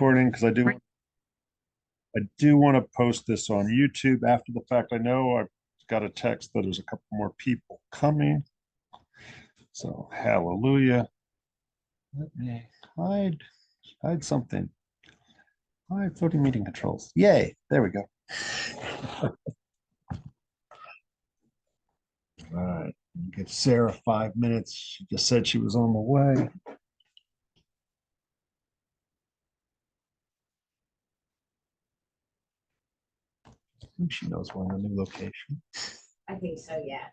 recording because I do want to post this on YouTube after the fact. I know I've got a text that there's a couple more people coming. So hallelujah. Let me hide something. Hide floating meeting controls. Yay. There we go. All right. Give Sarah 5 minutes. She just said she was on the way. I think she knows we're in a new location. I think so, yeah.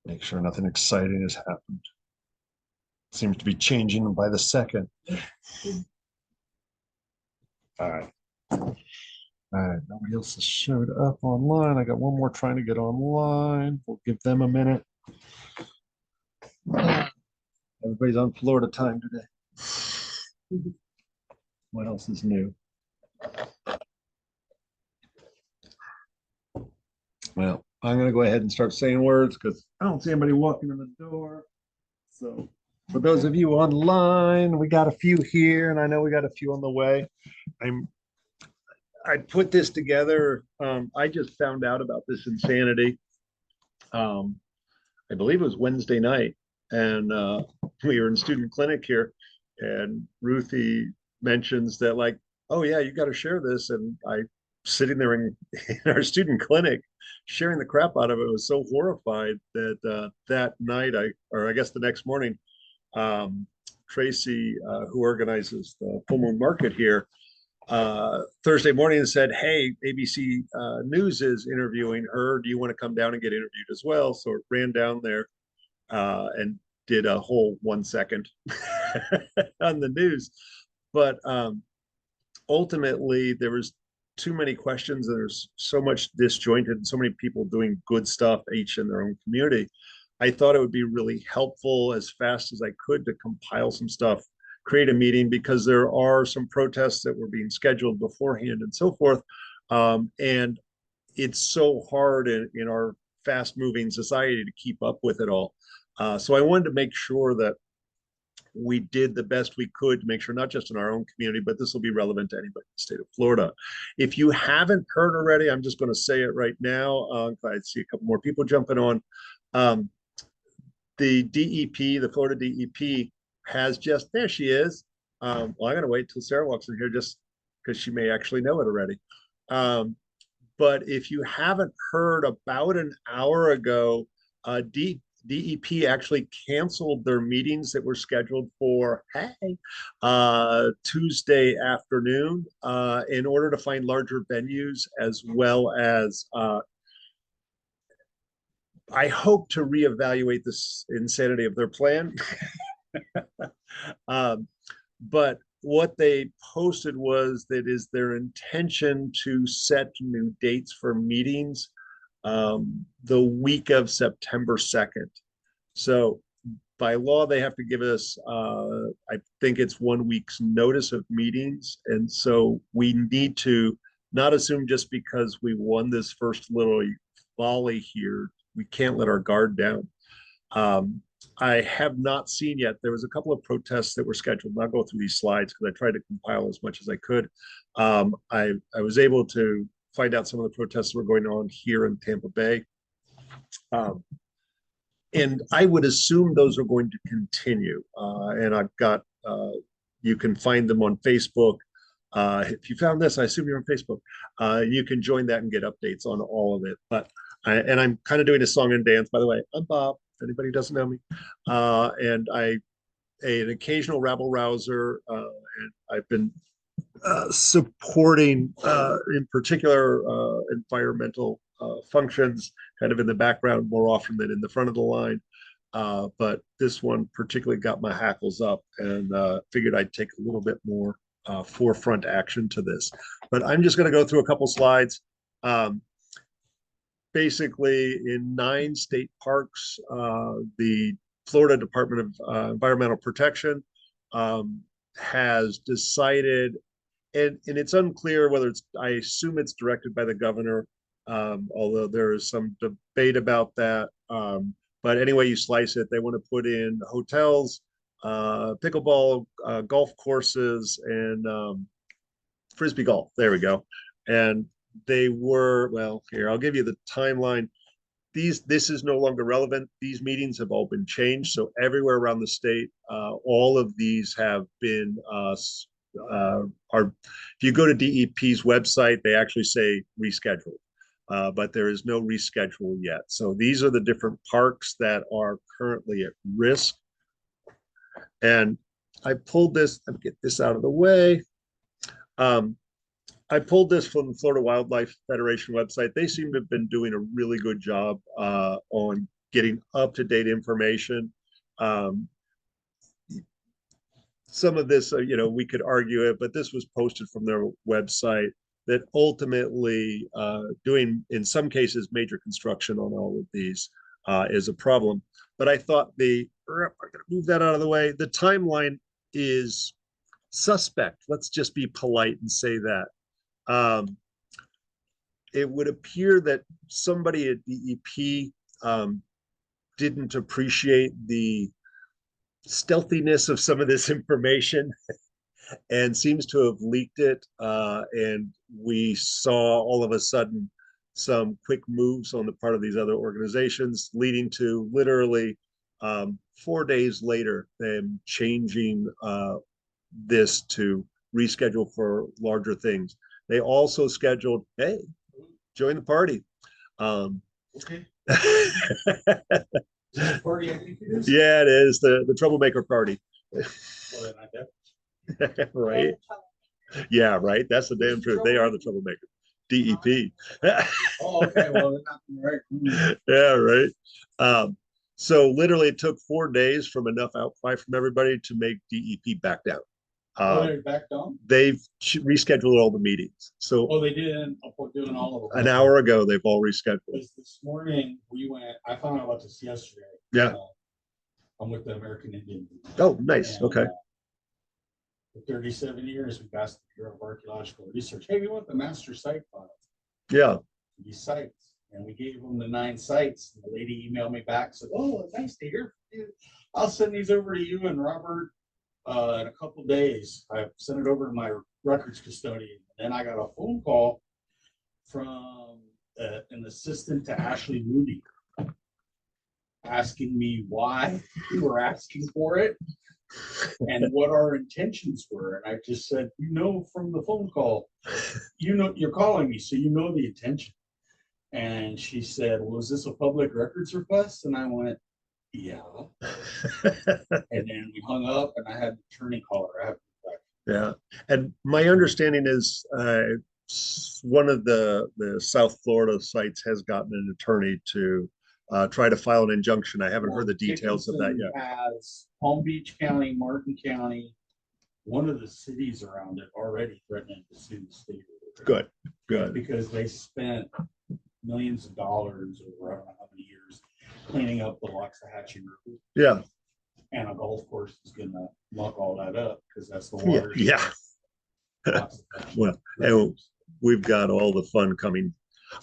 Make sure nothing exciting has happened. Seems to be changing by the second. All right. All right. Nobody else has showed up online. I got one more trying to get online. We'll give them a minute. Everybody's on Florida time today. What else is new? Well, I'm going to go ahead and start saying words because I don't see anybody walking in the door. So for those of you online, we got a few here, and I know we got a few on the way. I put this together. I just found out about this insanity. I believe it was Wednesday night, and we were in student clinic here, and Ruthie mentions that like, oh yeah, you got to share this, and I sitting there in our student clinic sharing the crap out of it. Was so horrified that that night I guess the next morning, Tracy, who organizes the full moon market here, Thursday morning and said, hey, ABC News is interviewing her. Do you want to come down and get interviewed as well? So it ran down there and did a whole 1 second on the news. But ultimately, there was too many questions. And there's so much disjointed and so many people doing good stuff, each in their own community. I thought it would be really helpful as fast as I could to compile some stuff, create a meeting, because there are some protests that were being scheduled beforehand and so forth. And it's so hard in our fast moving society to keep up with it all. So I wanted to make sure that we did the best we could to make sure, not just in our own community, but this will be relevant to anybody in the state of Florida. If you haven't heard already, I'm just going to say it right now. I see a couple more people jumping on. The DEP, the Florida DEP, has just, there she is. Well, I'm going to wait till Sarah walks in here just because she may actually know it already. But if you haven't heard, about an hour ago, DEP actually canceled their meetings that were scheduled for Tuesday afternoon in order to find larger venues, as well as I hope to reevaluate this insanity of their plan. But what they posted was that is their intention to set new dates for meetings the week of September 2nd. So by law, they have to give us, I think it's 1 week's notice of meetings. And so we need to not assume just because we won this first little volley here, we can't let our guard down. I have not seen yet. There was a couple of protests that were scheduled. I'll go through these slides because I tried to compile as much as I could. I was able to find out some of the protests that were going on here in Tampa Bay. And I would assume those are going to continue. And I've got, you can find them on Facebook. If you found this, I assume you're on Facebook. You can join that and get updates on all of it. But and I'm kind of doing a song and dance, by the way. I'm Bob, if anybody doesn't know me. And an occasional rabble rouser, and I've been supporting, in particular, environmental functions kind of in the background more often than in the front of the line. But this one particularly got my hackles up, and figured I'd take a little bit more forefront action to this. But I'm just going to go through a couple slides. Basically, in 9 state parks, the Florida Department of Environmental Protection has decided, and it's unclear whether it's, I assume it's directed by the governor, although there is some debate about that. But anyway, you slice it, they want to put in hotels, pickleball, golf courses, and frisbee golf. There we go. And they were, well, here, I'll give you the timeline. This is no longer relevant. These meetings have all been changed. So everywhere around the state, all of these have been if you go to DEP's website, they actually say rescheduled. But there is no reschedule yet. So these are the different parks that are currently at risk. And I pulled this, let me get this out of the way. I pulled this from the Florida Wildlife Federation website. They seem to have been doing a really good job on getting up-to-date information. Some of this, we could argue it, but this was posted from their website that ultimately doing, in some cases, major construction on all of these is a problem. But I thought I'm going to move that out of the way. The timeline is suspect. Let's just be polite and say that. It would appear that somebody at DEP didn't appreciate the stealthiness of some of this information and seems to have leaked it. And we saw all of a sudden some quick moves on the part of these other organizations, leading to literally 4 days later them changing this to reschedule for larger things. They also scheduled, hey, join the party. Okay. Party, I think it is. Yeah, it is the troublemaker party. Well, then Right. Yeah, right. That's the damn truth. They are the troublemaker. DEP. Oh, okay. Well, they're not right. Yeah, right. So literally it took 4 days from enough outcry from everybody to make DEP back down. They're back down? They've rescheduled all the meetings. So Oh, they did. Doing all of them. an hour ago, they've all rescheduled. This morning I found out about this yesterday. Yeah. I'm with the American Indian. Oh, nice. And, Okay. For 37 years, we've asked the Bureau of Archaeological Research, hey, we want the master site file. Yeah. These sites. And we gave them the 9 sites. And the lady emailed me back, said, oh, nice to hear from you. I'll send these over to you and Robert in a couple of days. I sent it over to my records custodian. And then I got a phone call from an assistant to Ashley Moody asking me why we were asking for it and what our intentions were. And I just said, from the phone call, you're calling me, so the intention. And she said, well, is this a public records request? And I went, yeah. And then we hung up and I had the attorney call her. Yeah. And my understanding is one of the South Florida sites has gotten an attorney to try to file an injunction. I haven't heard the details of that yet. Has Palm Beach County, Martin County, one of the cities around it already threatening to sue the state. Good, good. Because they spent millions of dollars over I don't know how many years cleaning up the Waxahachie River. Yeah. And a golf course is going to muck all that up because that's the water. Yeah. Well, and we've got all the fun coming.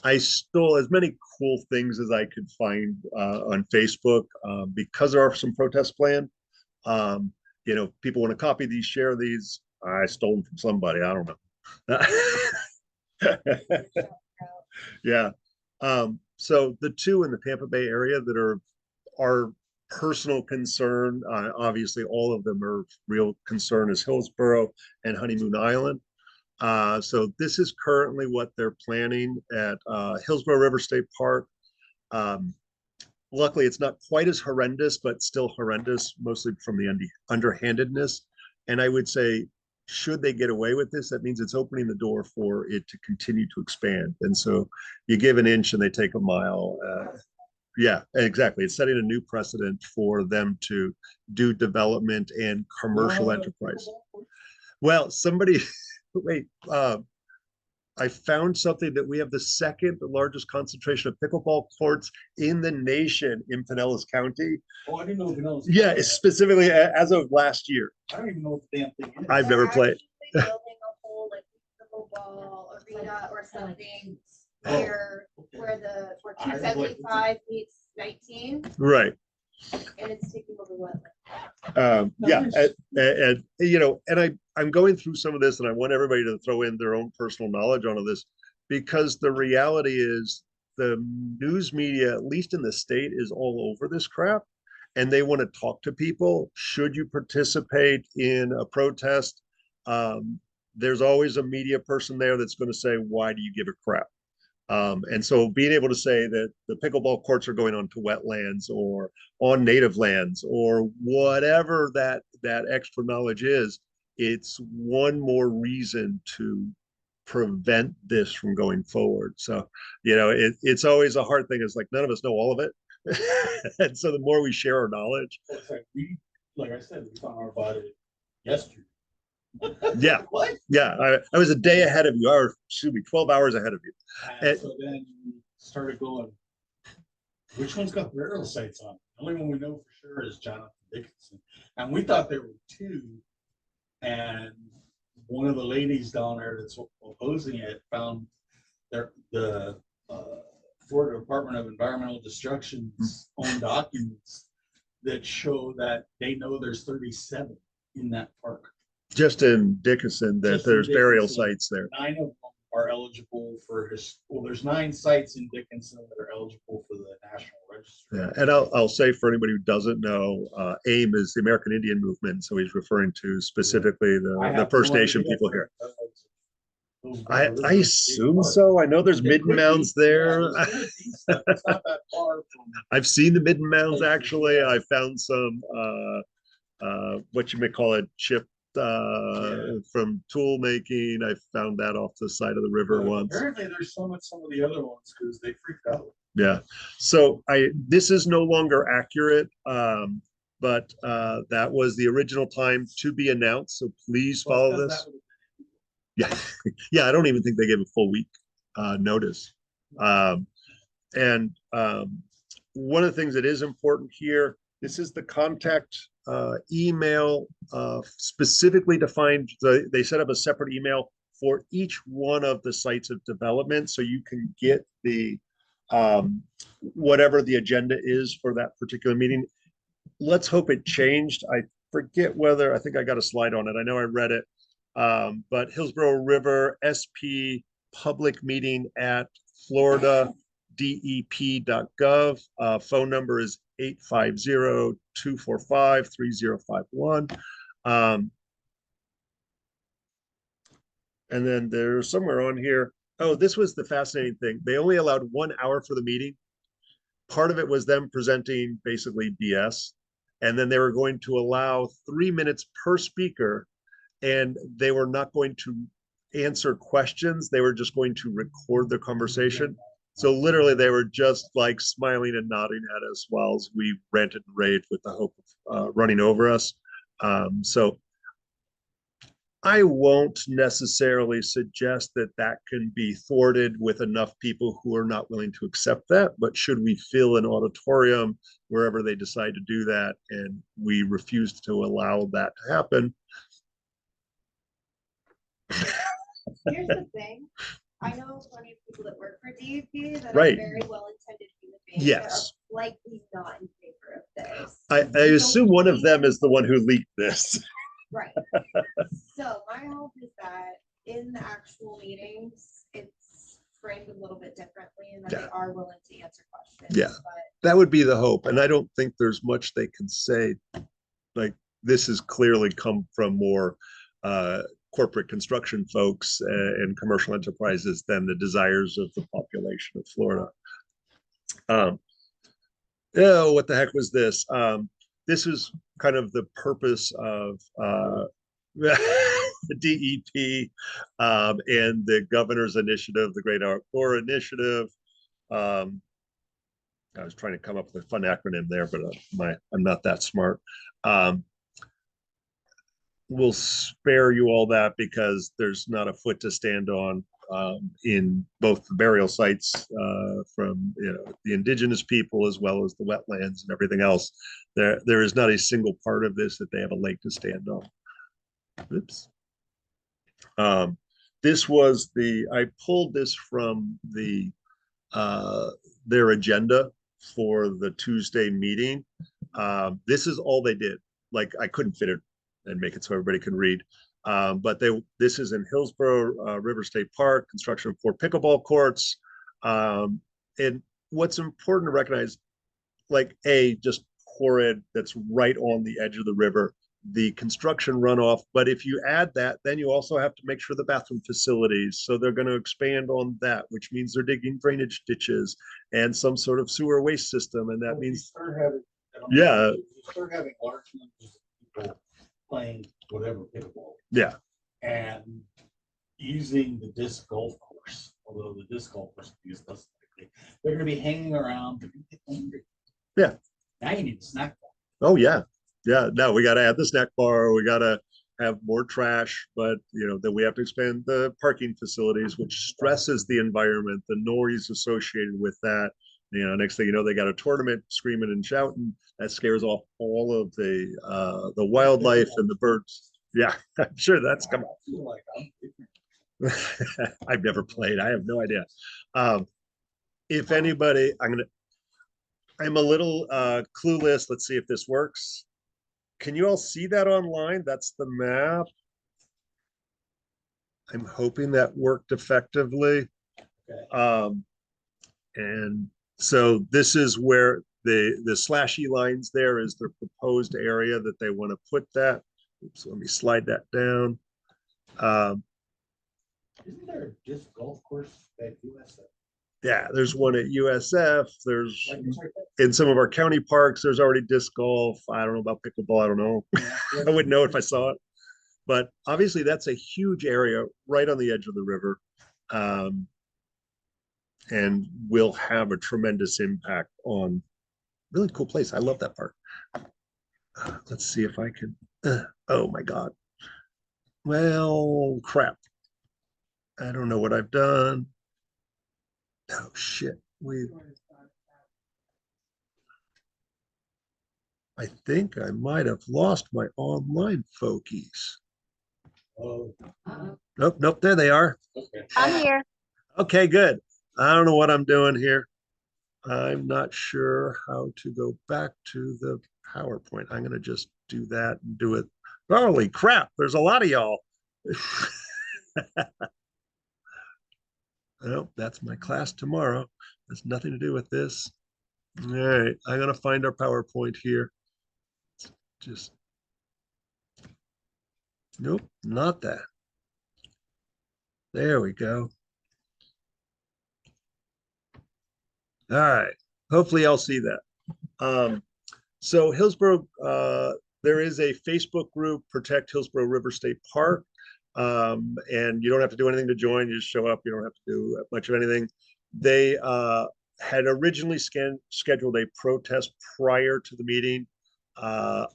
I stole as many cool things as I could find on Facebook because there are some protests planned. People want to copy these, share these. I stole them from somebody. I don't know. Yeah. So the two in the Tampa Bay area that are our personal concern, obviously all of them are real concern, is Hillsborough and Honeymoon Island. So this is currently what they're planning at Hillsborough River State Park. Luckily, it's not quite as horrendous, but still horrendous, mostly from the underhandedness. And I would say, should they get away with this, that means it's opening the door for it to continue to expand. And so you give an inch and they take a mile. Yeah, exactly. It's setting a new precedent for them to do development and commercial enterprise. Well, wait, I found something that we have the second largest concentration of pickleball courts in the nation in Pinellas County. Oh, I didn't know Pinellas. Yeah, it's specifically as of last year. I don't even know what the damn thing is. I've never played. Building a whole pickleball arena or something where I would like to 275 meets 19, Right. and it's taking over wetland. Yeah, Nice. and you know, and I'm going through some of this, and I want everybody to throw in their own personal knowledge onto this, because the reality is the news media, at least in the state, is all over this crap, and they want to talk to people. Should you participate in a protest? There's always a media person there that's going to say, "Why do you give a crap?" And so being able to say that the pickleball courts are going onto wetlands or on native lands or whatever that extra knowledge is, it's one more reason to prevent this from going forward. So, you know, it's always a hard thing. It's like none of us know all of it. And so the more we share our knowledge. It's like I said, we found out about it yesterday. Yeah. What? Yeah. I was a day ahead of you, or excuse me, 12 hours ahead of you. And so then we started going, which one's got burial sites on? The only one we know for sure is Jonathan Dickinson. And we thought there were two. And one of the ladies down there that's opposing it found the Florida Department of Environmental Destruction's own documents that show that they know there's 37 in that park. Just in Dickinson, that Just in there's burial Dickinson. sites there. 9 of them are eligible for there's 9 sites in Dickinson that are eligible for the National Register. Yeah, and I'll say for anybody who doesn't know, AIM is the American Indian Movement, so he's referring to specifically the First Nation people here. I assume so. I know there's midden mounds there. It's not that far from. I've seen the midden mounds actually. I found some what you may call it chip from tool making. I found that off the side of the river once. Apparently there's some at some of the other ones because they freaked out. Yeah. So this is no longer accurate. But that was the original time to be announced. So please follow this. Yeah. Yeah. I don't even think they gave a full week notice. And one of the things that is important here, this is the contact email specifically defined. They set up a separate email for each one of the sites of development, so you can get the whatever the agenda is for that particular meeting. Let's hope it changed. I forget whether, I think I got a slide on it. I know I read it, but Hillsborough River SP public meeting at floridadep.gov. Phone number is 850-245-3051. And then there's somewhere on here. Oh, this was the fascinating thing. They only allowed 1 hour for the meeting. Part of it was them presenting basically BS. And then they were going to allow 3 minutes per speaker. And they were not going to answer questions. They were just going to record the conversation. So literally they were just like smiling and nodding at us while we ranted and raved with the hope of running over us. So I won't necessarily suggest that that can be thwarted with enough people who are not willing to accept that. But should we fill an auditorium wherever they decide to do that, and we refuse to allow that to happen? Here's the thing. I know plenty of people that work for DEP that Right. are very well-intended human beings Yes. that are likely not in favor of this. I assume one of them is the one who leaked this. Right. So my hope is that in the actual meetings, it's framed a little bit differently and that they are willing to answer questions. Yeah. But That would be the hope. And I don't think there's much they can say. Like, this has clearly come from more corporate construction folks and commercial enterprises than the desires of the population of Florida. Oh, what the heck was this? This is kind of the purpose of the DEP and the governor's initiative, the Great Outdoor Initiative. I was trying to come up with a fun acronym there, but I'm not that smart. We'll spare you all that because there's not a foot to stand on in both the burial sites from the indigenous people as well as the wetlands and everything else. There is not a single part of this that they have a leg to stand on. Oops. This was I pulled this from uh, their agenda for the Tuesday meeting. This is all they did. Like I couldn't fit it and make it so everybody can read. But this is in Hillsborough River State Park, construction of 4 pickleball courts. And what's important to recognize, like just horrid, that's right on the edge of the river, the construction runoff. But if you add that, then you also have to make sure the bathroom facilities. So they're going to expand on that, which means they're digging drainage ditches and some sort of sewer waste system. And that Well, means, yeah, yeah, you start having large numbers of people playing whatever pickleball yeah, and using the disc golf course, although the disc golf course is less likely, they're going to be hanging around. They're gonna get hungry. yeah. Now you need a snack bar. Oh yeah. Yeah. No, we got to add the snack bar. We got to have more trash, but then we have to expand the parking facilities, which stresses the environment, the noise associated with that. Next thing you know, they got a tournament screaming and shouting. That scares off all of the wildlife and the birds. Yeah, I'm sure that's coming. I feel like I'm ignorant. I've never played. I have no idea. If anybody, I'm a little clueless. Let's see if this works. Can you all see that online? That's the map. I'm hoping that worked effectively. Okay. And so this is where the slashy lines there is the proposed area that they want to put that. Oops, let me slide that down. Isn't there a disc golf course at USF? Yeah, there's one at USF. There's Like, in some of our county parks, there's already disc golf. I don't know about pickleball. I don't know. I wouldn't know if I saw it. But obviously, that's a huge area right on the edge of the river. And will have a tremendous impact on really cool place. I love that park. Let's see if I can. Oh my God. Well, crap. I don't know what I've done. Oh shit. I think I might have lost my online folkies. oh, Nope, nope, there they are. okay. I'm here. Okay, good. I don't know what I'm doing here. I'm not sure how to go back to the PowerPoint. I'm going to just do that and do it. Holy crap, there's a lot of y'all. Oh, that's my class tomorrow. Has nothing to do with this. All right, I'm going to find our PowerPoint here. Just, nope, not that. There we go. All right, hopefully I'll see that. So Hillsborough, there is a Facebook group, Protect Hillsborough River State Park. And you don't have to do anything to join. You just show up. You don't have to do much of anything. They had originally scheduled a protest prior to the meeting. I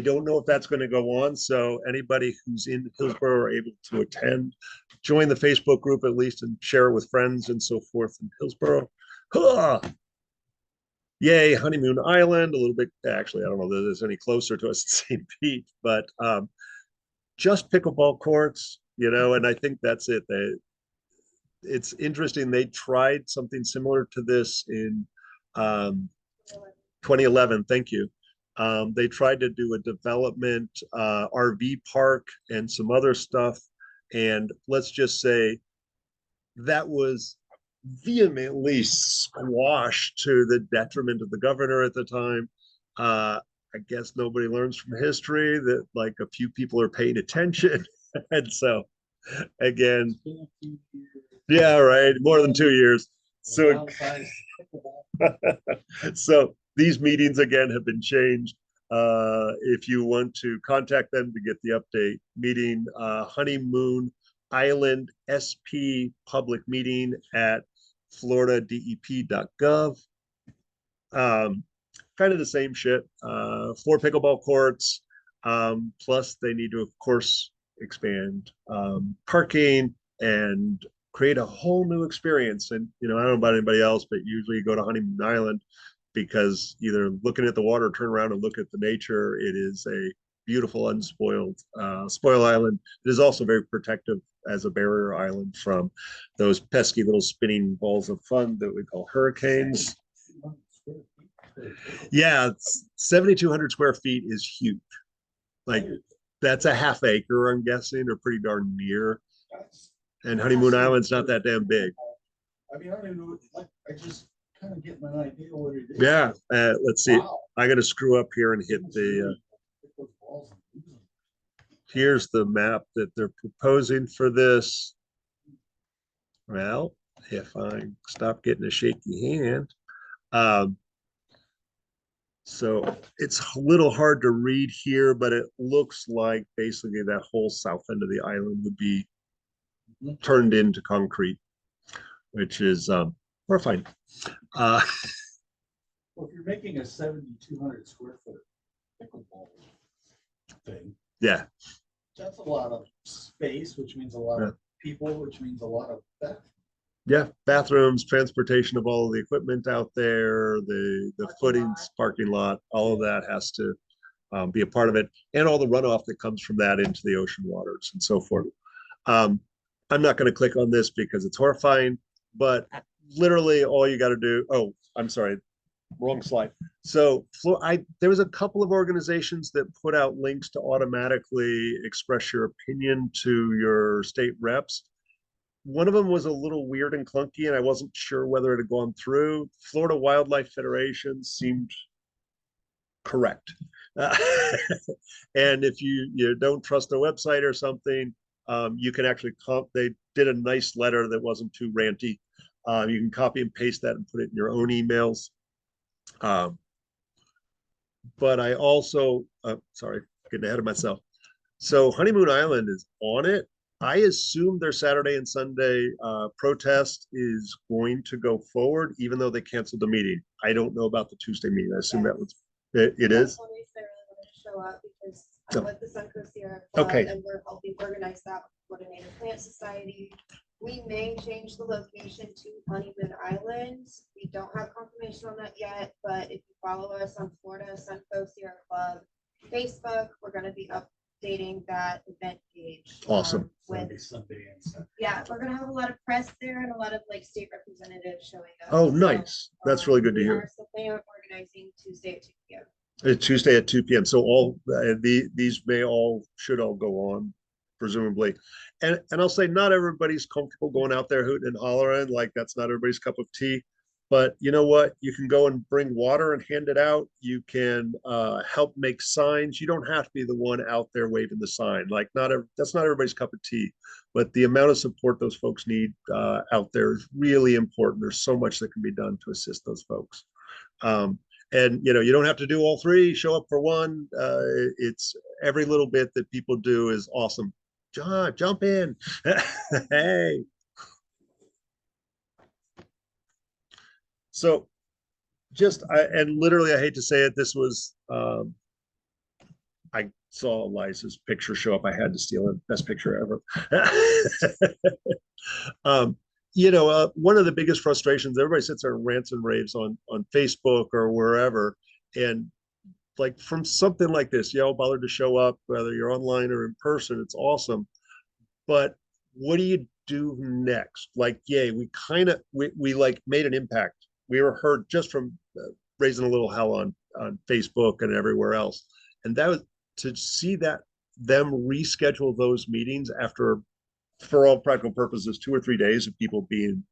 don't know if that's going to go on. So anybody who's in Hillsborough are able to attend, join the Facebook group at least and share it with friends and so forth in Hillsborough. Huh. Yay, Honeymoon Island, a little bit. Actually, I don't know that there's any closer to us in St. Pete, but just pickleball courts, and I think that's it. It's interesting. They tried something similar to this in 2011. Thank you. They tried to do a development RV park and some other stuff. And let's just say that was vehemently squashed to the detriment of the governor at the time. I guess nobody learns from history that like a few people are paying attention. And so again, yeah, right, more than 2 years. So so these meetings again have been changed. If you want to contact them to get the update, meeting Honeymoon Island SP public meeting at floridadep.gov. Kind of the same shit. 4 pickleball courts. Plus they need to, of course, expand parking and create a whole new experience. And, I don't know about anybody else, but usually you go to Honeymoon Island because either looking at the water, turn around and look at the nature. It is a beautiful, unspoiled, spoil island. It is also very protective as a barrier island from those pesky little spinning balls of fun that we call hurricanes. Yeah, 7,200 square feet is huge. Like that's a half acre, I'm guessing, or pretty darn near. And Honeymoon Island's not that damn big. I mean, I don't even know, like, I just kind of getting an idea what it is. Yeah, let's see. Wow. I got to screw up here and hit the. Here's the map that they're proposing for this. Well, if I stop getting a shaky hand. So it's a little hard to read here, but it looks like basically that whole south end of the island would be turned into concrete, which is horrifying. Well, if you're making a 7,200 square foot pickleball thing, Yeah, that's a lot of space, which means a lot of people, which means a lot of that. yeah, bathrooms, transportation of all of the equipment out there, the footings, parking lot, all of that has to be a part of it, and all the runoff that comes from that into the ocean waters and so forth. I'm not going to click on this because it's horrifying, but literally all you got to do. Oh, I'm sorry, wrong slide. So there was a couple of organizations that put out links to automatically express your opinion to your state reps. One of them was a little weird and clunky, and I wasn't sure whether it had gone through. Florida Wildlife Federation seemed correct. And if you don't trust a website or something, you can actually they did a nice letter that wasn't too ranty. You can copy and paste that and put it in your own emails. But I also, sorry, getting ahead of myself. So Honeymoon Island is on it. I assume their Saturday and Sunday protest is going to go forward, even though they canceled the meeting. I don't know about the Tuesday meeting. I assume that was it is. That's one reason I really wanted to show up because I'm with the Suncoast Sierra Club Okay. and we're helping organize that with the Native Plant Society. We may change the location to Honeymoon Island. We don't have confirmation on that yet, but if you follow us on Florida Suncoast Sierra Club Facebook, we're going to be updating that event page. Awesome. With Sunday and Sunday. yeah, we're going to have a lot of press there and a lot of like state representatives showing up. Oh, nice. That's really good to hear. We are still planning on organizing Tuesday at 2 p.m. Tuesday at 2 p.m. So all these should all go on, presumably. And I'll say not everybody's comfortable going out there hooting and hollering, like that's not everybody's cup of tea. But you know what? You can go and bring water and hand it out. You can help make signs. You don't have to be the one out there waving the sign. Like that's not everybody's cup of tea. But the amount of support those folks need out there is really important. There's so much that can be done to assist those folks. And you don't have to do all three. Show up for one. It's every little bit that people do is awesome. John, jump in. Hey. So and literally, I hate to say it, this was, I saw Eliza's picture show up. I had to steal it. Best picture ever. One of the biggest frustrations, everybody sits there and rants and raves on Facebook or wherever. And like from something like this, y'all bothered to show up, whether you're online or in person, it's awesome. But what do you do next? Like, yay, we like made an impact. We were heard just from raising a little hell on Facebook and everywhere else. And that was to see that them reschedule those meetings after, for all practical purposes, 2 or 3 days of people being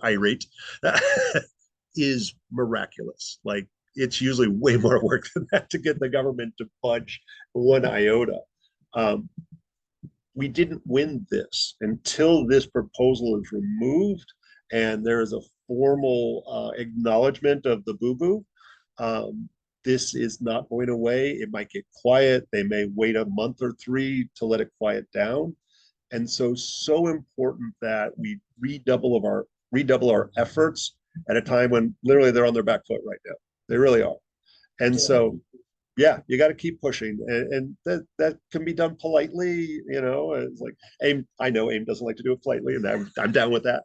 irate is miraculous. Like it's usually way more work than that to get the government to budge one iota. We didn't win this until this proposal is removed and there is a formal acknowledgement of the boo-boo. This is not going away. It might get quiet. They may wait a month or 3 to let it quiet down. And so important that we redouble our efforts at a time when literally they're on their back foot right now. They really are. And so, yeah, you got to keep pushing, and that can be done politely. It's like AIM. I know AIM doesn't like to do it politely, and I'm down with that.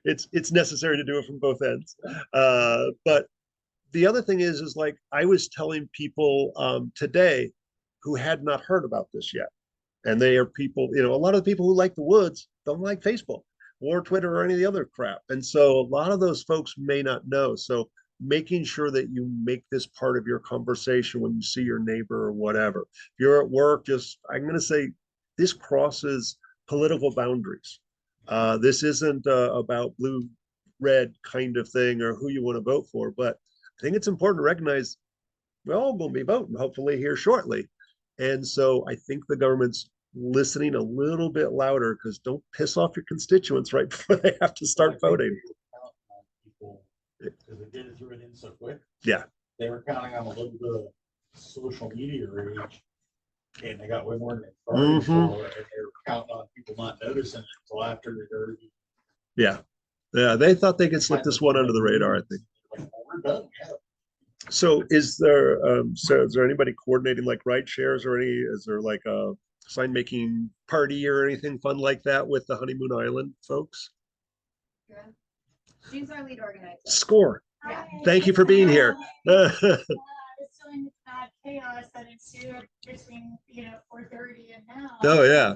It's necessary to do it from both ends, but the other thing is like I was telling people today who had not heard about this yet. And they are people, a lot of the people who like the woods don't like Facebook or Twitter or any of the other crap. And so a lot of those folks may not know. So making sure that you make this part of your conversation when you see your neighbor or whatever. If you're at work, I'm going to say this crosses political boundaries. This isn't about blue, red kind of thing or who you want to vote for, but I think it's important to recognize we're all going to be voting hopefully here shortly. And so I think the government's listening a little bit louder because don't piss off your constituents right before they have to start voting. Because they did throw it in so quick. Yeah. They were counting on a little bit of social media reach, and they got way more than they bargained for, and they were counting on people not noticing it until after they already. Yeah. Yeah, they thought they could slip this one under the radar, I think. Like, well, we're done. Yeah. So is there anybody coordinating like ride shares or is there like a sign making party or anything fun like that with the Honeymoon Island folks? Yeah. She's our lead organizer. Score. Yeah. Thank you for being here. I was feeling bad chaos that ensued between 4:30 and now. Oh yeah.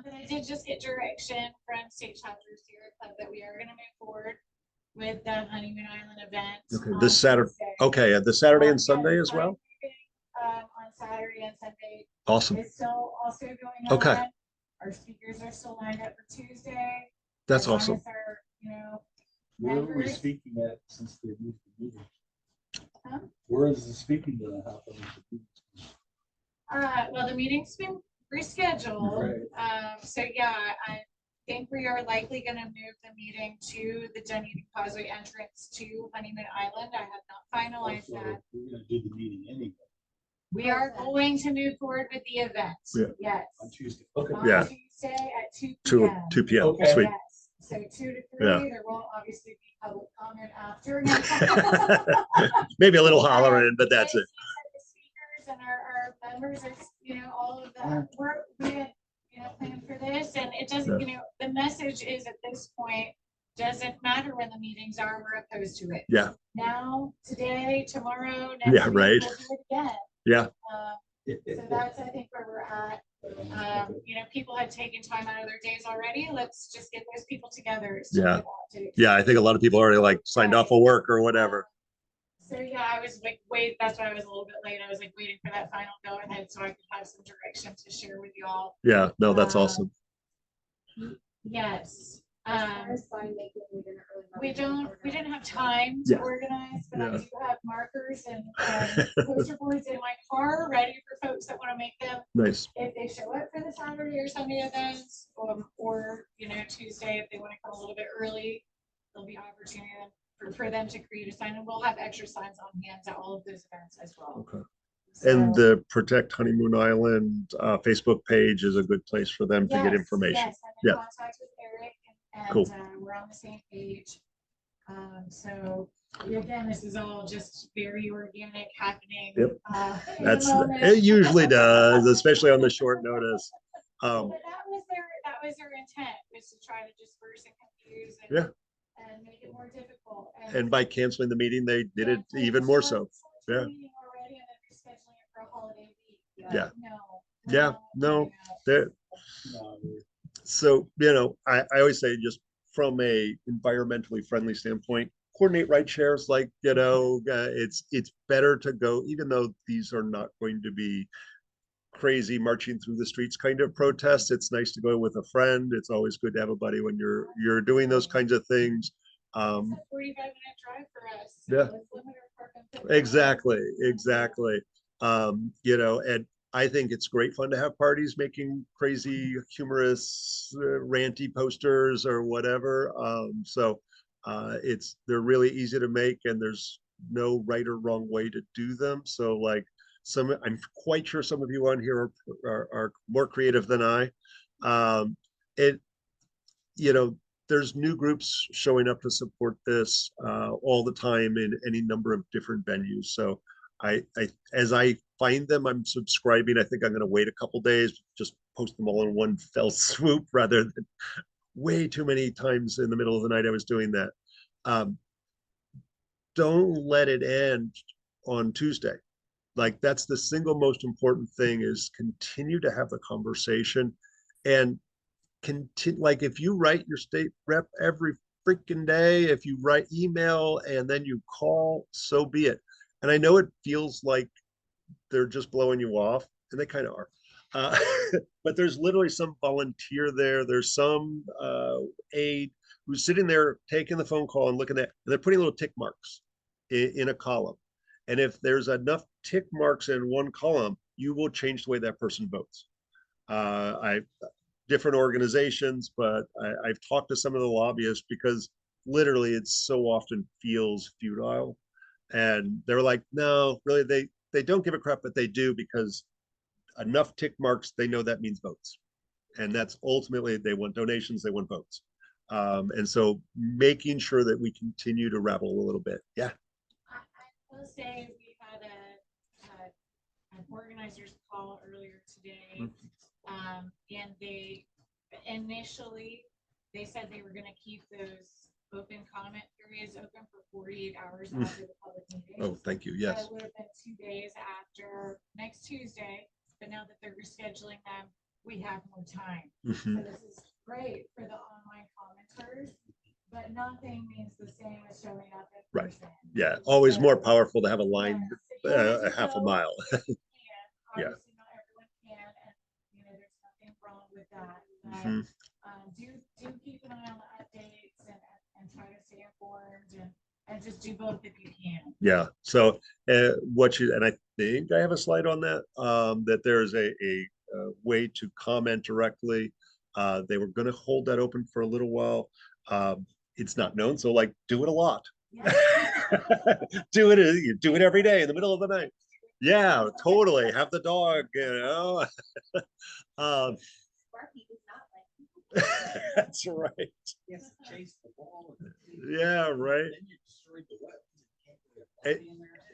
But I did just get direction from State Chapter Sierra Club that we are going to move forward with the Honeymoon Island event. Okay, on this Saturday. Tuesday. Okay, the Saturday and Yes, Sunday as I'm well. moving, on Saturday and Sunday. Awesome. It's still also going Okay. on. Our speakers are still lined up for Tuesday. That's as long awesome. as our, Where are we members. speaking at since they moved the meeting? Huh? Where is the speaking going to happen? Well, the meeting's been rescheduled. Right. So yeah, I think we are likely gonna move the meeting to the Dunedin Causeway entrance to Honeymoon Island. I have not finalized Also, that. we're going to do the meeting anyway We are going to move forward with the event. Yeah. Yes. on Tuesday. Okay. On Yeah. Tuesday at 2 2 p.m. 2 p.m. Okay. Sweet. Yes. So 2 to 3. Yeah. There won't obviously be public comment after. Maybe a little hollering, but that's it. The speakers and our members are, all of that. We had, planned for this, and it doesn't, the message is at this point, doesn't matter when the meetings are, we're opposed to it. Yeah. Now, today, tomorrow, next Yeah, week, right. we'll do it again. Yeah. So that's, I think, where we're at. People had taken time out of their days already. Let's just get those people together. Yeah. Yeah, I think a lot of people already like signed off of work or whatever. So yeah, I was like, that's why I was a little bit late. I was like waiting for that final go ahead so I could have some direction to share with you all. Yeah, no, that's awesome. Yes. As far as sign making, we didn't really know We didn't have time to Yeah. organize, but I Yeah. do have markers and poster boards in my car ready for folks that want to make them Nice. if they show up for the Saturday or Sunday events, or Tuesday if they want to come a little bit early. There'll be opportunity for them to create a sign, and we'll have extra signs on hand at all of those events as well. Okay. So, And the Protect Honeymoon Island Facebook page is a good place for them to get information. Yes, I'm in Yeah. contact with Eric, and Cool. we're on the same page. So again, this is all just very organic happening. Yep. In the That's moment. it usually does, especially on the short notice. But that was their intent, was to try to disperse and confuse and, Yeah. and make it more difficult. And by canceling the meeting, they did it even more so. Yeah. Meeting already and then rescheduling it for a holiday week. Yeah. No. Yeah, no, there. No, So, I always say just from a environmentally friendly standpoint, coordinate ride shares, like, it's better to go, even though these are not going to be crazy marching through the streets kind of protests. It's nice to go with a friend. It's always good to have a buddy when you're doing those kinds of things. It's a 45-minute drive for us. So Yeah. let's limit our park and pickup. Exactly. And I think it's great fun to have parties making crazy, humorous, ranty posters or whatever. They're really easy to make, and there's no right or wrong way to do them. So like I'm quite sure some of you on here are more creative than I. There's new groups showing up to support this all the time in any number of different venues. So as I find them, I'm subscribing. I think I'm going to wait a couple days, just post them all in one fell swoop rather than way too many times in the middle of the night I was doing that. don't let it end on Tuesday. Like that's the single most important thing is continue to have the conversation and continue. Like if you write your state rep every freaking day, if you write email and then you call, so be it. And I know it feels like they're just blowing you off, and they kind of are. Uh, but there's literally some volunteer there. There's some aide who's sitting there taking the phone call and looking at, and they're putting little tick marks in a column. And if there's enough tick marks in one column, you will change the way that person votes. I different organizations, but I've talked to some of the lobbyists because literally it so often feels futile. And they're like, no, really, they don't give a crap, but they do because enough tick marks, they know that means votes. And that's ultimately, they want donations, they want votes. And so making sure that we continue to rabble a little bit. Yeah. I will say we had an organizers call earlier today. And they initially, they said they were gonna keep those open comment periods open for 48 hours after the public meeting. Oh, thank you. So Yes. it would have been 2 days after next Tuesday, but now that they're rescheduling them, we have more time. Mhm. So this is great for the online commenters, but nothing means the same as showing up in Right. person. Yeah. Always So, more powerful to have a line yeah, so you have a to half a go mile. if you can. Yeah. Obviously, not everyone can, and there's nothing wrong with that. But Mhm. do keep an eye on the updates and try to stay informed and just do both if you can. Yeah. So what you, and I think I have a slide on that, that there's a way to comment directly. They were going to hold that open for a little while. It's not known. So like do it a lot. Yeah. You do it every day in the middle of the night. Yeah, totally. Have the dog, um, Sparky does not like. that's right. Yes, chase the ball. Yeah, right. Then you destroyed the web.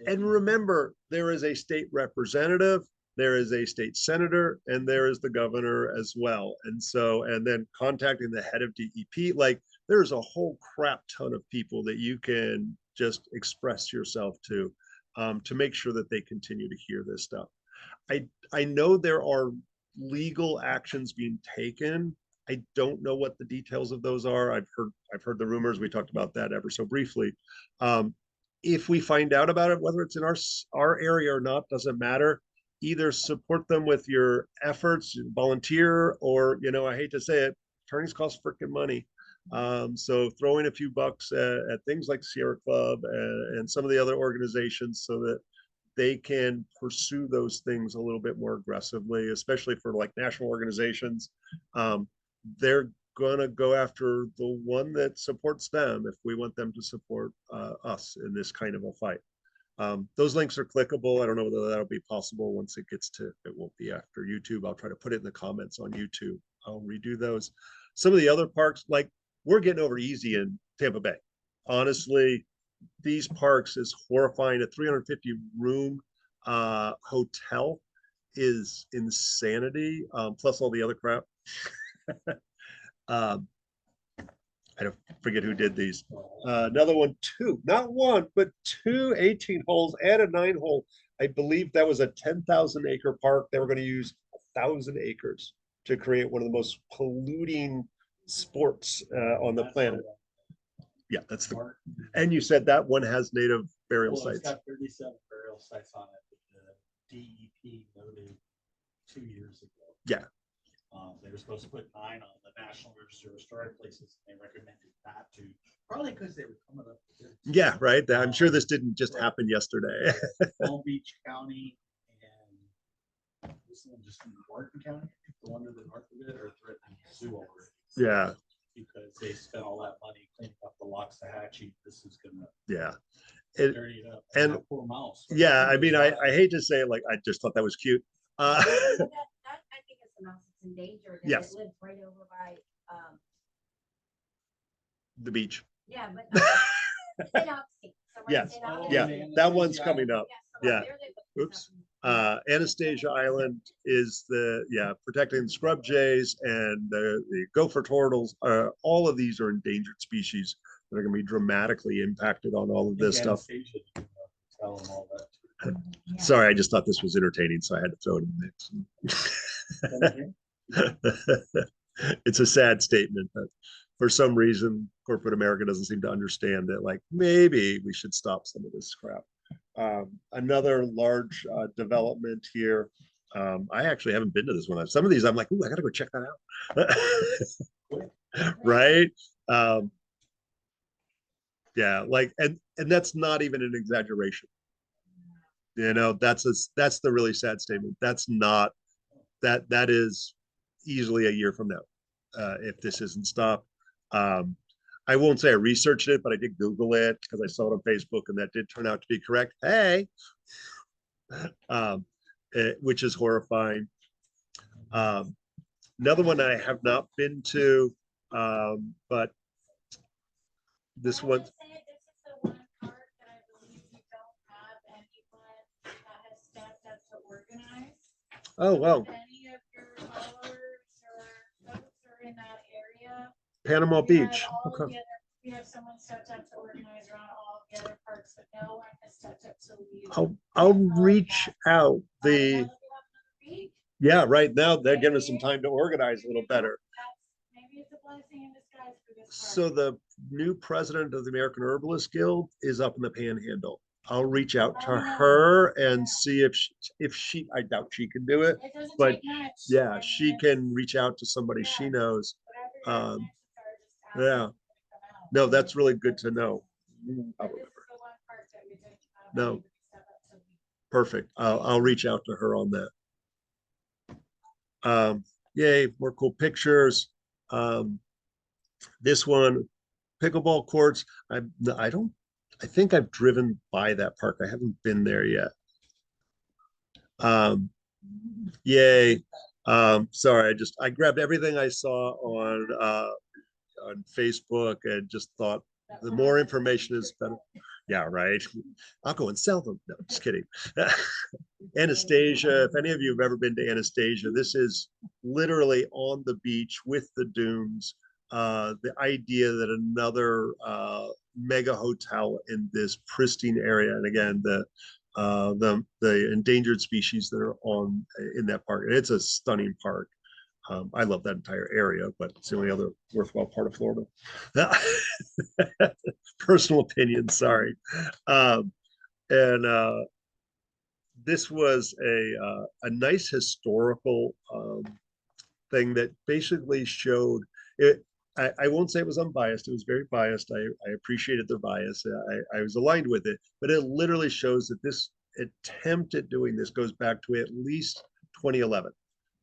And remember, there is a state representative, there is a state senator, and there is the governor as well. And so, and then contacting the head of DEP, like there's a whole crap ton of people that you can just express yourself to make sure that they continue to hear this stuff. I know there are legal actions being taken. I don't know what the details of those are. I've heard the rumors. We talked about that ever so briefly. If we find out about it, whether it's in our area or not, doesn't matter. Either support them with your efforts, volunteer, or I hate to say it, attorneys cost freaking money. So throwing a few bucks at things like Sierra Club and some of the other organizations so that they can pursue those things a little bit more aggressively, especially for like national organizations. They're gonna go after the one that supports them if we want them to support us in this kind of a fight. Those links are clickable. I don't know whether that'll be possible once it gets to, it won't be after YouTube. I'll try to put it in the comments on YouTube. I'll redo those. Some of the other parks, like we're getting over easy in Tampa Bay. Honestly, these parks is horrifying. A 350 room hotel is insanity, plus all the other crap. um, I don't forget who did these. Another one, not one, but two 18 holes and a 9 hole. I believe that was a 10,000 acre park. They were going to use 1,000 acres to create one of the most polluting sports on the planet. Yeah, that's the, and you said that one has native burial Well, it's sites. got 37 burial sites on it that the DEP noted 2 years ago. Yeah. They were supposed to put 9 on the National Register of Historic Places. They recommended not to, probably because they were coming up with it. Yeah, right. I'm sure this didn't just happen yesterday. Palm Beach County and this one just in Martin County, the one to the north of it, or threatening zoo already. Yeah. Because they spent all that money cleaning up the Loxahatchee. This is gonna Yeah. dirty it up. And that poor mouse. yeah, I mean, I hate to say it, like I just thought that was cute. That I think it's the mouse that's endangered. And Yes. It lives right over by, The beach. yeah, but. St. Augustine, somewhere in Yes. St. Oh, Augustine. Yeah, that one's coming up. Yeah, Yeah. so there they look Oops. stuff. Anastasia Island is protecting the scrub jays and the gopher turtles. All of these are endangered species that are going to be dramatically impacted on all of this stuff. Anastasia's gonna tell them all that too. Sorry, I just thought this was entertaining, so I had to throw it in the mix. It's a sad statement, but for some reason, corporate America doesn't seem to understand that, like, maybe we should stop some of this crap. Another large development here. I actually haven't been to this one. Some of these I'm like, ooh, I gotta go check that out. Right? Yeah, like, and that's not even an exaggeration. You know, that's the really sad statement. That's not that is easily a year from now, if this isn't stopped. I won't say I researched it, but I did Google it because I saw it on Facebook, and that did turn out to be correct. Hey, which is horrifying. Another one I have not been to, but this one. This is the one part that I believe you don't have anyone that has stepped up to organize. Oh, wow. If any of your followers or folks are in that area. Panama we have Beach. all of Okay. the other- We have someone stepped up to organize around all of the other parts, but no one has stepped up to lead. I'll reach out. I don't know The if you have another week. Yeah, right now they're giving us some time to organize a little better. Maybe it's a blessing in disguise for this. So the new president of the American Herbalist Guild is up in the Panhandle. I'll reach out to her and see if she, I doubt she can do it, It doesn't but take much. yeah, I she mean, can reach out to somebody she knows. whatever your Um, connections are, just ask yeah. them to come out. No, that's really good to know. I'll But this is remember. the one part that we didn't have No. anybody step up to lead. Perfect. I'll reach out to her on that. Yay, more cool pictures. This one, pickleball courts. I think I've driven by that park. I haven't been there yet. Yay. Sorry, I grabbed everything I saw on Facebook and just thought the more information is better. Yeah, right. I'll go and sell them. No, just kidding. Anastasia, if any of you have ever been to Anastasia, this is literally on the beach with the dunes. The idea that another mega hotel in this pristine area, and again, the endangered species that are in that park. And it's a stunning park. I love that entire area, but it's the only other worthwhile part of Florida. Personal opinion, sorry. And this was a nice historical thing that basically showed it. I won't say it was unbiased. It was very biased. I appreciated their bias. I was aligned with it, but it literally shows that this attempt at doing this goes back to at least 2011,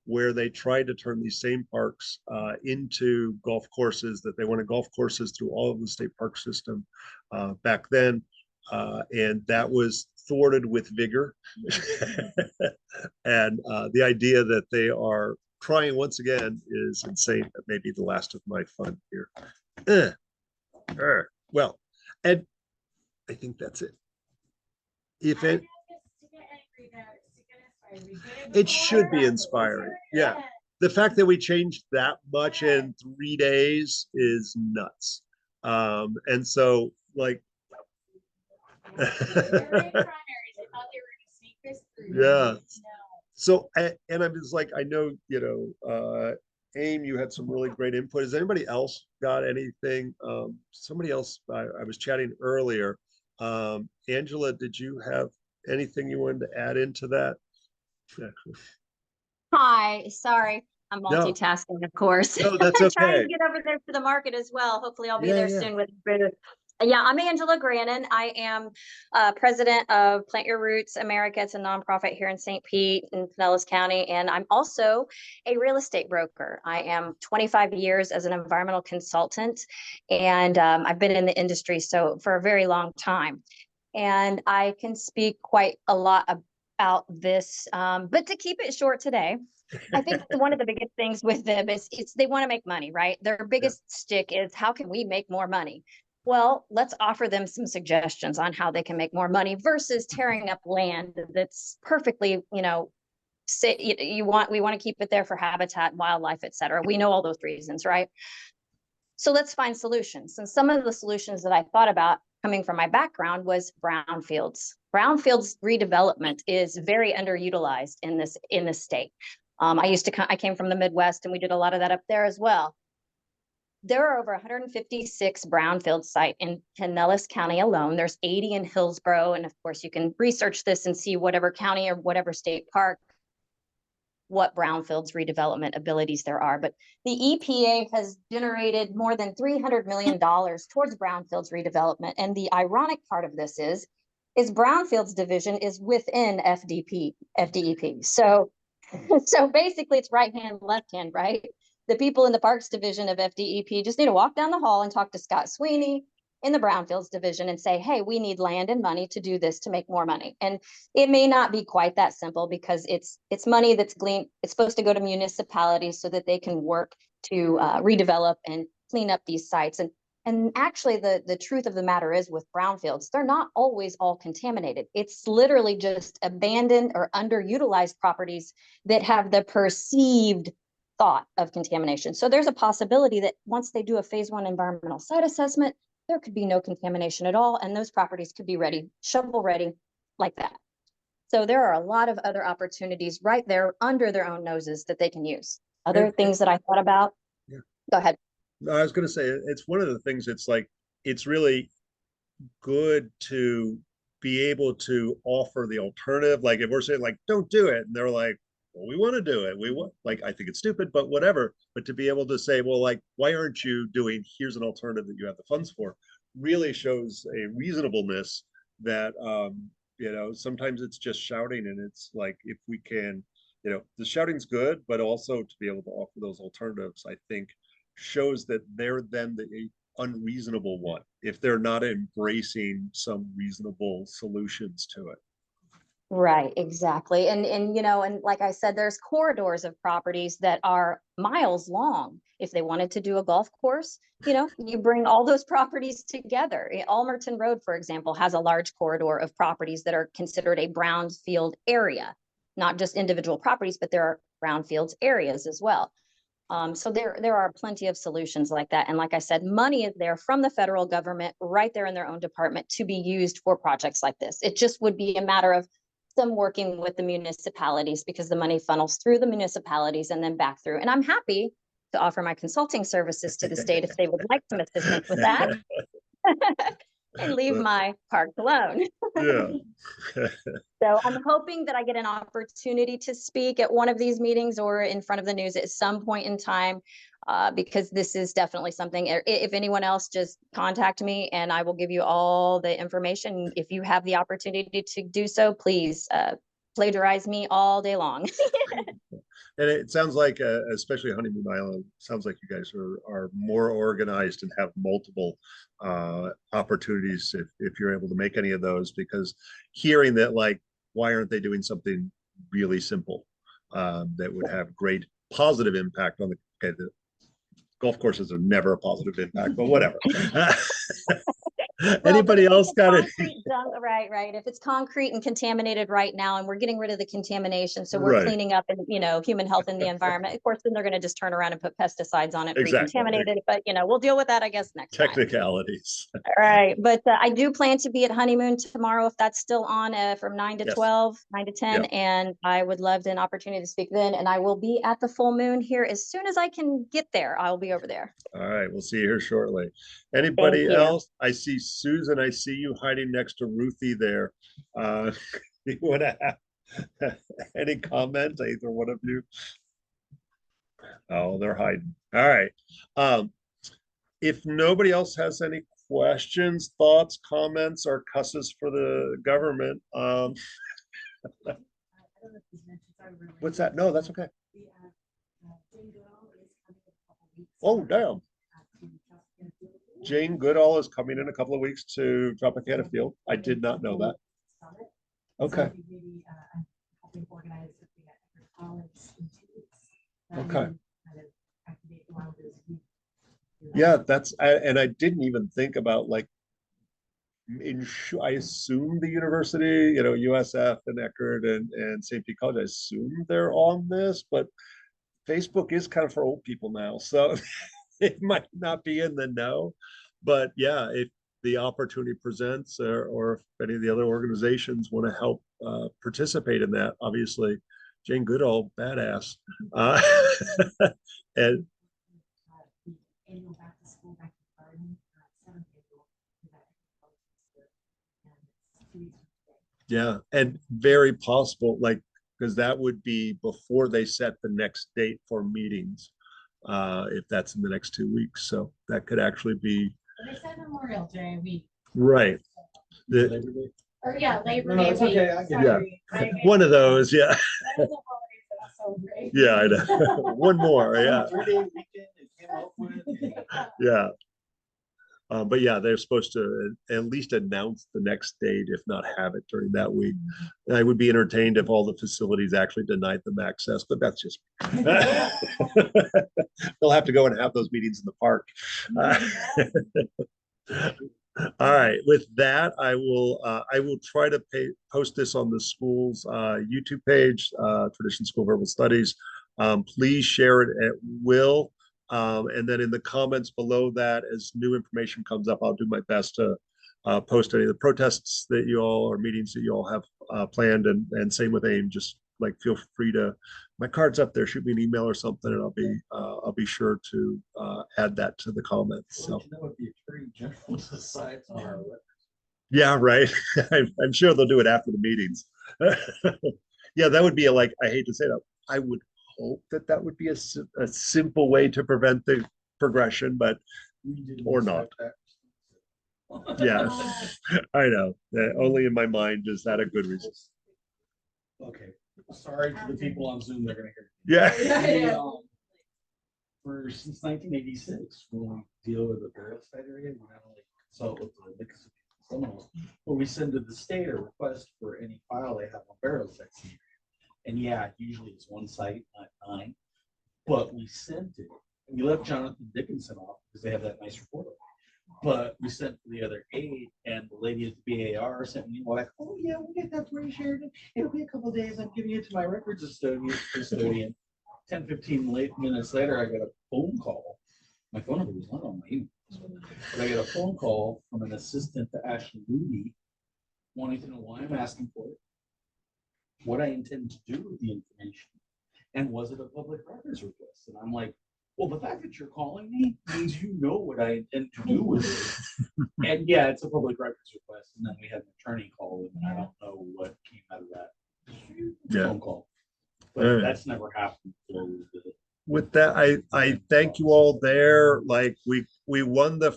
where they tried to turn these same parks into golf courses, that they wanted golf courses through all of the state park system back then. And that was thwarted with vigor. And the idea that they are trying once again is insane. That may be the last of my fun here. Well, and I think that's it. If it should be inspiring. Yeah. The fact that we changed that much in 3 days is nuts. And so, like, yeah. So, and I'm just like, I know, AIM, you had some really great input. Has anybody else got anything? Somebody else, I was chatting earlier. Angela, did you have anything you wanted to add into that? Hi, sorry, I'm No. multitasking, of course. No, that's I'm trying okay. to get over there to the market as well. Hopefully I'll be Yeah, there yeah. soon with the booth. Yeah, I'm Angela Grannon. I am president of Plant Your Roots America. It's a nonprofit here in St. Pete in Pinellas County. And I'm also a real estate broker. I am 25 years as an environmental consultant. And I've been in the industry for a very long time. And I can speak quite a lot about this, but to keep it short today, I think one of the biggest things with them is they want to make money, right? Their biggest stick is how can we make more money? Well, let's offer them some suggestions on how they can make more money versus tearing up land that's perfectly, we want to keep it there for habitat, wildlife, et cetera. We know all those reasons, right? So let's find solutions. And some of the solutions that I thought about coming from my background was brownfields. Brownfields redevelopment is very underutilized in this state. I came from the Midwest, and we did a lot of that up there as well. There are over 156 brownfield sites in Pinellas County alone. There's 80 in Hillsborough. And of course, you can research this and see whatever county or whatever state park, what brownfields redevelopment abilities there are. But the EPA has generated more than $300 million towards brownfields redevelopment. And the ironic part of this is brownfields division is within FDEP. So basically it's right hand, left hand, right? The people in the Parks Division of FDEP just need to walk down the hall and talk to Scott Sweeney in the Brownfields Division and say, hey, we need land and money to do this to make more money. And it may not be quite that simple, because it's money that's gleaned. It's supposed to go to municipalities so that they can work to redevelop and clean up these sites. And actually, the truth of the matter is, with brownfields, they're not always all contaminated. It's literally just abandoned or underutilized properties that have the perceived thought of contamination. So there's a possibility that once they do a phase 1 environmental site assessment, there could be no contamination at all, and those properties could be ready, shovel ready, like that. So there are a lot of other opportunities right there under their own noses that they can use. Other things that I thought about. Yeah. Go ahead. No, I was going to say, it's one of the things, it's like, it's really good to be able to offer the alternative. Like if we're saying like, don't do it, and they're like, well, we want to do it. We want, like, I think it's stupid, but whatever. But to be able to say, well, like, why aren't you doing, here's an alternative that you have the funds for, really shows a reasonableness that, sometimes it's just shouting, and it's like, if we can, the shouting's good, but also to be able to offer those alternatives, I think shows that they're then the unreasonable one, if they're not embracing some reasonable solutions to it. Right, exactly. And like I said, there's corridors of properties that are miles long. If they wanted to do a golf course, you bring all those properties together. Almerton Road, for example, has a large corridor of properties that are considered a brownfield area, not just individual properties, but there are brownfields areas as well. So there are plenty of solutions like that. And like I said, money is there from the federal government right there in their own department to be used for projects like this. It just would be a matter of them working with the municipalities, because the money funnels through the municipalities and then back through. And I'm happy to offer my consulting services to the state if they would like some assistance with that. And leave my park alone. Yeah. So I'm hoping that I get an opportunity to speak at one of these meetings or in front of the news at some point in time, because this is definitely something. If anyone else, just contact me and I will give you all the information. If you have the opportunity to do so, please plagiarize me all day long. And it sounds like, especially Honeymoon Island, sounds like you guys are more organized and have multiple opportunities if you're able to make any of those, because hearing that, like, why aren't they doing something really simple that would have great positive impact on the golf courses are never a positive impact, but whatever. Anybody else got it? Right. If it's concrete and contaminated right now, and we're getting rid of the contamination, so we're cleaning up and human health in the environment. Of course, then they're going to just turn around and put pesticides on it, recontaminate it. But we'll deal with that, I guess, next Technicalities. All right, but I do plan to be at Honeymoon tomorrow, if that's still on, from 9 to 12, 9 to 10, and I would love an opportunity to speak then. And I will be at the full moon here as soon as I can get there. I'll be over there. All right, we'll see you here shortly. Anybody else? I see Susan, I see you hiding next to Ruthie there. You want to have any comment, either one of you? Oh, they're hiding. All right. If nobody else has any questions, thoughts, comments, or cusses for the government, what's that? No, that's okay. Oh, damn. Jane Goodall is coming in a couple of weeks to Tropicana Field. I did not know that. Okay. Okay. Yeah, and I didn't even think about, like, I assume the university, USF and Eckerd and St. Pete College, I assume they're on this, but Facebook is kind of for old people now. So it might not be in the know, but yeah, if the opportunity presents, or if any of the other organizations want to help participate in that, obviously, Jane Goodall, badass. Uh, and Annual back to school, back to garden, 7th April. And it's 2 weeks from today. yeah, and very possible, like, because that would be before they set the next date for meetings, if that's in the next 2 weeks. So that could actually be They said Memorial Day week, right. The- Labor Day. or yeah, Labor No, Day it's week. okay, I get it. Sorry. one of those, yeah. That is a holiday that I celebrate. Yeah, I know. One more, yeah, 3-day weekend they came up with. yeah. But yeah, they're supposed to at least announce the next date, if not have it during that week. I would be entertained if all the facilities actually denied them access, but that's just. They'll have to go and have those meetings in the park. All right, with that, I will try to post this on the school's YouTube page, Tradition School of Herbal Studies. Please share it at will. And then in the comments below that, as new information comes up, I'll do my best to post any of the protests that you all, or meetings that you all have planned, and same with AIM. Just like feel free to, my card's up there, shoot me an email or something, and I'll be sure to add that to the comments. So You know what the Attorney General decides on our records. yeah, right. I'm sure they'll do it after the meetings. Yeah, that would be like, I hate to say that, I would hope that would be a simple way to prevent the progression, but We didn't or not. expect that. yeah, I know. Only in my mind is that a good reason. Okay, sorry to the people on Zoom, they're gonna hear. Yeah. We, for since 1986, when we deal with the burial site area, we not only consult with the Nixon Seminoles, but we send to the state a request for any file they have on burial sites. And yeah, usually it's one site, not 9, but we sent it. We left Jonathan Dickinson off because they have that nice report. But we sent to the other 8, and the lady at the BAR sent me like, oh yeah, we'll get that for you, Sheridan. It'll be a couple days. I'm giving it to my records custodian. 10-15 minutes later, I got a phone call. My phone number was not on my email. But I got a phone call from an assistant to Ashley Moody wanting to know why I'm asking for it, what I intend to do with the information, and was it a public records request? And I'm like, well, the fact that you're calling me means you know what I intend to do with it. And yeah, it's a public records request. And then we had an attorney call them, and I don't know what came out of that phone call. But that's never happened. With that, I thank you all there. Like we won the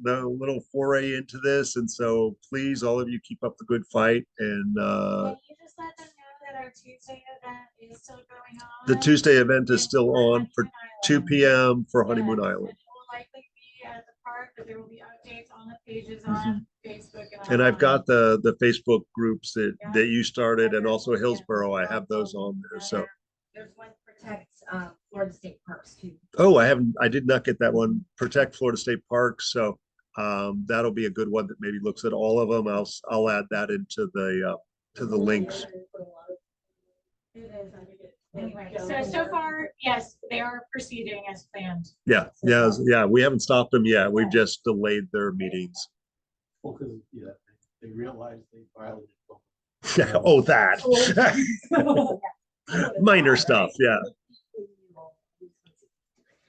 little foray into this, and so please, all of you, keep up the good fight. And Can you just let them know that our Tuesday event is still going on? the Tuesday event is still on for Honeymoon 2 Island. p.m. for Honeymoon Yes, Island. and it will likely be at the park, but there will be updates on the pages on Facebook. And I've online. got the Facebook groups that you started, and also Hillsborough. I have those on there. So There's one protects Florida State Parks too. oh, I did not get that one. Protect Florida State Parks. So that'll be a good one that maybe looks at all of them. I'll add that into the links. It is, I think it. Anyway, so far, yes, they are proceeding as planned. Yeah, we haven't stopped them yet. We've just delayed their meetings. Well, because they realized they violated. Oh, that minor stuff. Yeah.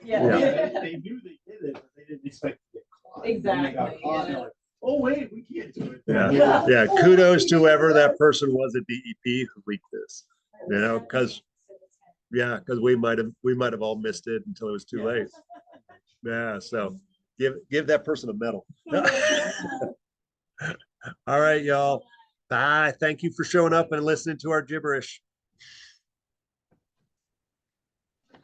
Yeah. They knew they did it, but they didn't expect to get caught. And then they got Exactly, caught, and they're like, oh, wait, we can't do it. Yeah. Kudos to whoever that person was at DEP who leaked this. You know, because we might have all missed it until it was too late. Yeah. So give that person a medal. All right, y'all. Bye. Thank you for showing up and listening to our gibberish.